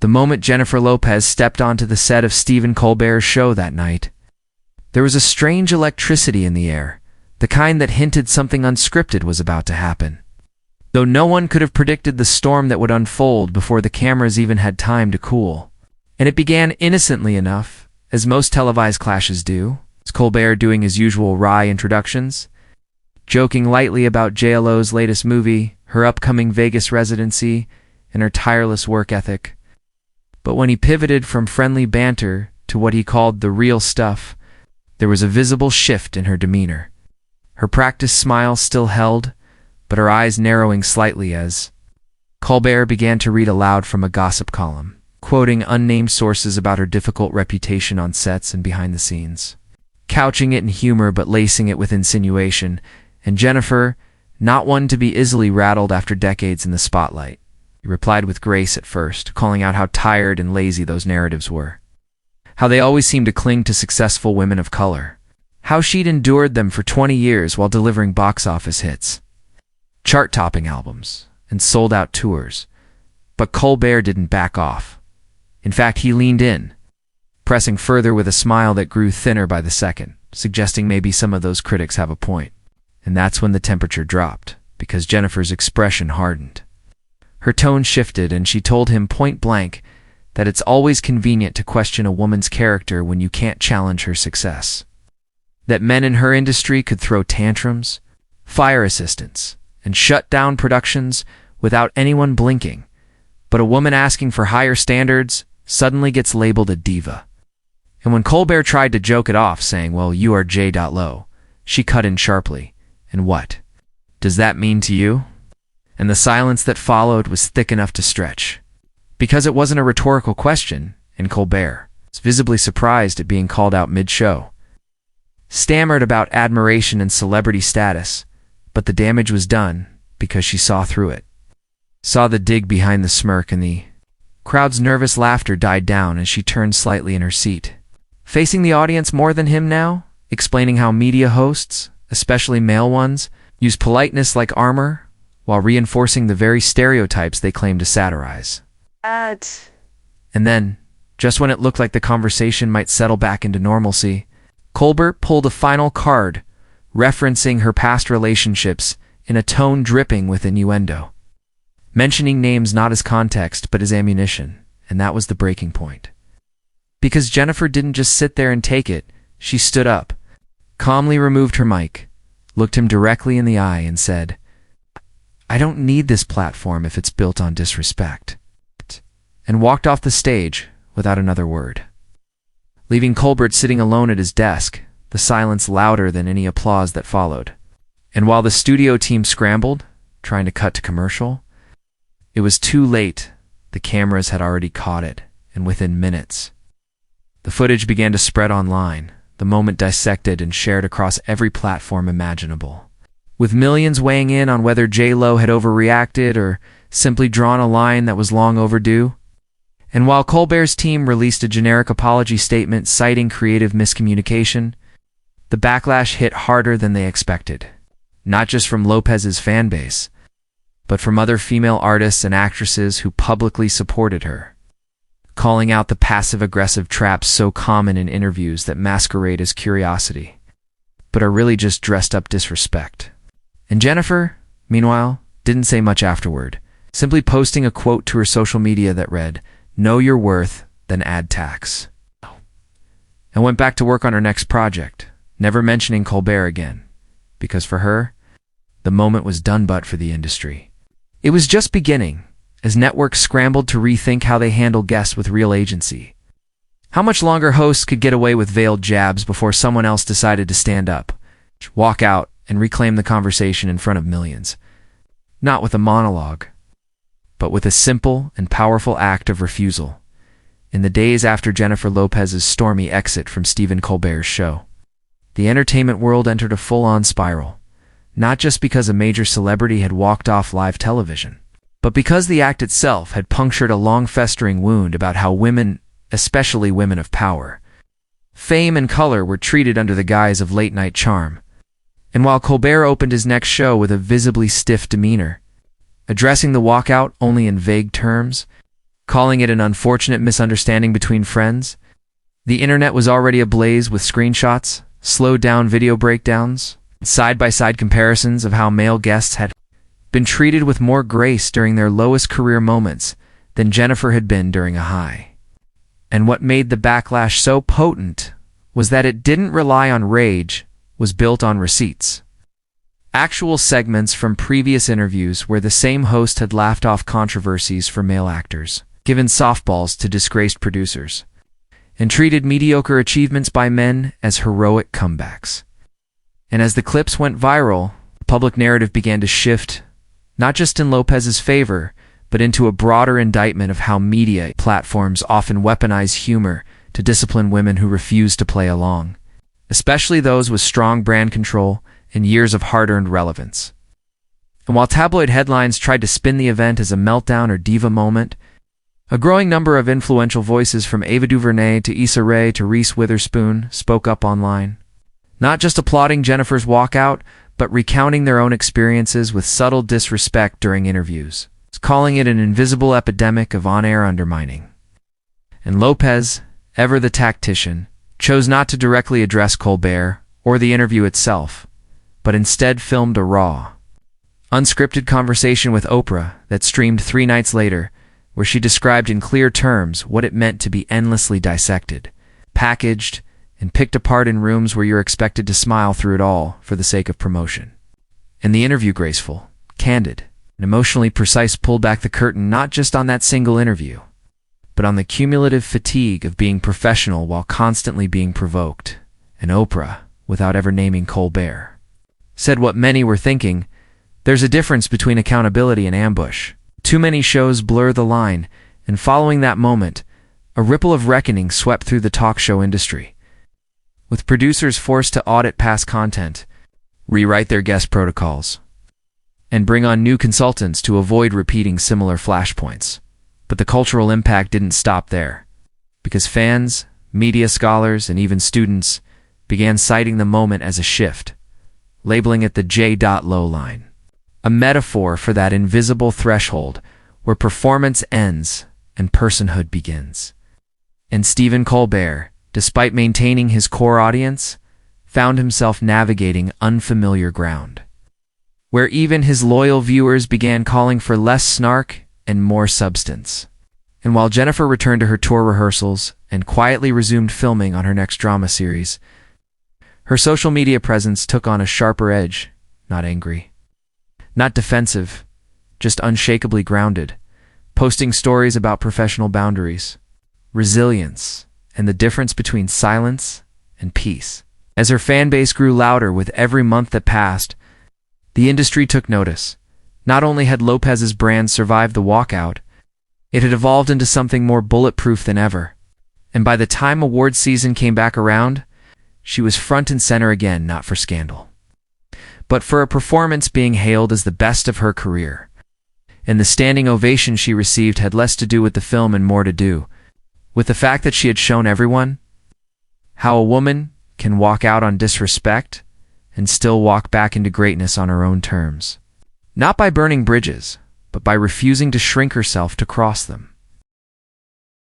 the moment Jennifer Lopez stepped onto the set of Stephen Colbert's show that night. There was a strange electricity in the air, the kind that hinted something unscripted was about to happen. Though no one could have predicted the storm that would unfold before the cameras even had time to cool. And it began innocently enough, as most televised clashes do, as Colbert doing his usual wry introductions, joking lightly about JLo's latest movie, her upcoming Vegas residency, and her tireless work ethic. But when he pivoted from friendly banter to what he called the real stuff, there was a visible shift in her demeanor. Her practiced smile still held, but her eyes narrowing slightly as Colbert began to read aloud from a gossip column, quoting unnamed sources about her difficult reputation on sets and behind the scenes, couching it in humor but lacing it with insinuation, and Jennifer, not one to be easily rattled after decades in the spotlight, replied with grace at first, calling out how tired and lazy those narratives were, how they always seemed to cling to successful women of color, how she'd endured them for 20 years while delivering box office hits, chart-topping albums, and sold-out tours. But Colbert didn't back off. In fact, he leaned in, pressing further with a smile that grew thinner by the second, suggesting maybe some of those critics have a point. And that's when the temperature dropped, because Jennifer's expression hardened. Her tone shifted, and she told him point-blank that it's always convenient to question a woman's character when you can't challenge her success. That men in her industry could throw tantrums, fire assistants, and shut down productions without anyone blinking, but a woman asking for higher standards suddenly gets labeled a diva. And when Colbert tried to joke it off, saying, "Well, you are J.Lo," she cut in sharply, "And what does that mean to you?" And the silence that followed was thick enough to stretch. Because it wasn't a rhetorical question, and Colbert, visibly surprised at being called out mid-show, stammered about admiration and celebrity status, but the damage was done because she saw through it. Saw the dig behind the smirk, and the crowd's nervous laughter died down as she turned slightly in her seat, facing the audience more than him now, explaining how media hosts, especially male ones, use politeness like armor while reinforcing the very stereotypes they claim to satirize. And then, just when it looked like the conversation might settle back into normalcy, Colbert pulled a final card, referencing her past relationships in a tone dripping with innuendo, mentioning names not as context but as ammunition, and that was the breaking point. Because Jennifer didn't just sit there and take it, she stood up, calmly removed her mic, looked him directly in the eye, and said, "I don't need this platform if it's built on disrespect," and walked off the stage without another word, leaving Colbert sitting alone at his desk, the silence louder than any applause that followed. And while the studio team scrambled, trying to cut to commercial, it was too late. The cameras had already caught it, and within minutes, the footage began to spread online, the moment dissected and shared across every platform imaginable, with millions weighing in on whether J.Lo had overreacted or simply drawn a line that was long overdue. And while Colbert's team released a generic apology statement citing creative miscommunication, the backlash hit harder than they expected, not just from Lopez's fan base, but from other female artists and actresses who publicly supported her, calling out the passive-aggressive traps so common in interviews that masquerade as curiosity, but are really just dressed-up disrespect. And Jennifer, meanwhile, didn't say much afterward, simply posting a quote to her social media that read, "Know your worth, then add tax," and went back to work on her next project, never mentioning Colbert again, because for her, the moment was done. But for the industry, it was just beginning, as networks scrambled to rethink how they handle guests with real agency. How much longer hosts could get away with veiled jabs before someone else decided to stand up, walk out, and reclaim the conversation in front of millions, not with a monologue, but with a simple and powerful act of refusal. In the days after Jennifer Lopez's stormy exit from Stephen Colbert's show, the entertainment world entered a full-on spiral, not just because a major celebrity had walked off live television, but because the act itself had punctured a long-festering wound about how women, especially women of power, fame, and color were treated under the guise of late-night charm. And while Colbert opened his next show with a visibly stiff demeanor, addressing the walkout only in vague terms, calling it an unfortunate misunderstanding between friends. The internet was already ablaze with screenshots, slowed-down video breakdowns, side-by-side comparisons of how male guests had been treated with more grace during their lowest career moments than Jennifer had been during a high. And what made the backlash so potent was that it didn't rely on rage, was built on receipts. Actual segments from previous interviews where the same host had laughed off controversies for male actors, given softballs to disgraced producers, and treated mediocre achievements by men as heroic comebacks. And as the clips went viral, the public narrative began to shift, not just in Lopez's favor, but into a broader indictment of how media platforms often weaponize humor to discipline women who refuse to play along, especially those with strong brand control and years of hard-earned relevance. And while tabloid headlines tried to spin the event as a meltdown or diva moment, a growing number of influential voices from Ava DuVernay to Issa Rae to Reese Witherspoon spoke up online, not just applauding Jennifer's walkout, but recounting their own experiences with subtle disrespect during interviews, calling it an invisible epidemic of on-air undermining. And Lopez, ever the tactician, chose not to directly address Colbert or the interview itself, but instead filmed a raw, unscripted conversation with Oprah that streamed 3 nights later, where she described in clear terms what it meant to be endlessly dissected, packaged, and picked apart in rooms where you're expected to smile through it all for the sake of promotion. And the interview, graceful, candid, and emotionally precise, pulled back the curtain not just on that single interview, but on the cumulative fatigue of being professional while constantly being provoked. And Oprah, without ever naming Colbert, said what many were thinking: there's a difference between accountability and ambush. Too many shows blur the line, and following that moment, a ripple of reckoning swept through the talk show industry, with producers forced to audit past content, rewrite their guest protocols, and bring on new consultants to avoid repeating similar flashpoints. But the cultural impact didn't stop there, because fans, media scholars, and even students began citing the moment as a shift, labeling it the J.Lo line, a metaphor for that invisible threshold where performance ends and personhood begins. And Stephen Colbert, despite maintaining his core audience, found himself navigating unfamiliar ground, where even his loyal viewers began calling for less snark and more substance. And while Jennifer returned to her tour rehearsals and quietly resumed filming on her next drama series, her social media presence took on a sharper edge, not angry, not defensive, just unshakably grounded, posting stories about professional boundaries, resilience, and the difference between silence and peace. As her fan base grew louder with every month that passed, the industry took notice. Not only had Lopez's brand survived the walkout, it had evolved into something more bulletproof than ever. And by the time awards season came back around, she was front and center again, not for scandal, but for a performance being hailed as the best of her career. And the standing ovation she received had less to do with the film and more to do with the fact that she had shown everyone how a woman can walk out on disrespect and still walk back into greatness on her own terms. Not by burning bridges, but by refusing to shrink herself to cross them.